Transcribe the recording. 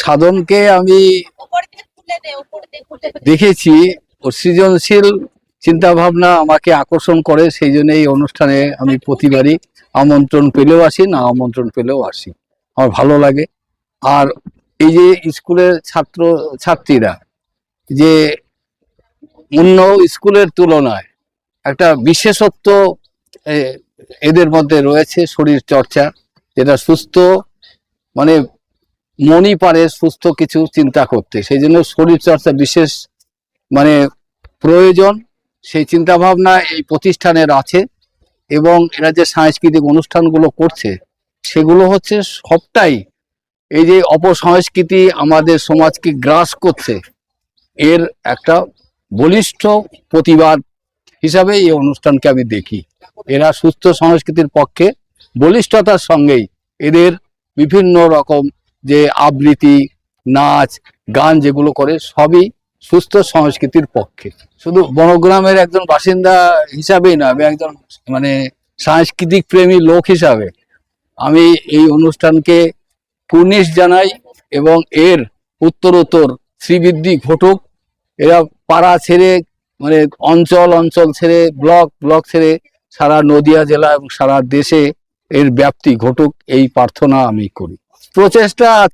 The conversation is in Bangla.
সাধনকে আমি দেখেছি, ওর সৃজনশীল চিন্তা ভাবনা আমাকে আকর্ষণ করে, সেই জন্য এই অনুষ্ঠানে আমি প্রতিবারই আমন্ত্রণ পেলেও আসি, না আমন্ত্রণ পেলেও আসি, আমার ভালো লাগে। আর এই যে স্কুলের ছাত্র ছাত্রীরা যে অন্য স্কুলের তুলনায় একটা বিশেষত্ব এদের মধ্যে রয়েছে, শরীর চর্চা, যেটা সুস্থ, মানে মনই পারে সুস্থ কিছু চিন্তা করতে, সেই জন্য শরীর চর্চা বিশেষ মানে প্রয়োজন, সেই চিন্তা ভাবনা এই প্রতিষ্ঠানের আছে। এবং এরা যে সাংস্কৃতিক অনুষ্ঠানগুলো করছে সেগুলো হচ্ছে সবটাই এই যে অপসংস্কৃতি আমাদের সমাজকে গ্রাস করছে, এর একটা বলিষ্ঠ প্রতিবাদ হিসাবে এই অনুষ্ঠানকে আমি দেখি। এরা সুস্থ সংস্কৃতির পক্ষে বলিষ্ঠতার সঙ্গেই এদের বিভিন্ন রকম যে আবৃত্তি, নাচ, গান যেগুলো করে সবই সুস্থ সংস্কৃতির পক্ষে। শুধু বনগ্রামের একজন বাসিন্দা হিসাবেই না, আমি একজন মানে সাংস্কৃতিক প্রেমী লোক হিসাবে আমি এই অনুষ্ঠানকে কুর্নিশ জানাই এবং এর উত্তরোত্তর শ্রীবৃদ্ধি ঘটুক। এরা পাড়া ছেড়ে, মানে অঞ্চল অঞ্চল ছেড়ে, ব্লক ব্লক ছেড়ে সারা নদিয়া জেলা এবং সারা দেশে এর ব্যাপ্তি ঘটুক, এই প্রার্থনা আমি করি। প্রচেষ্টা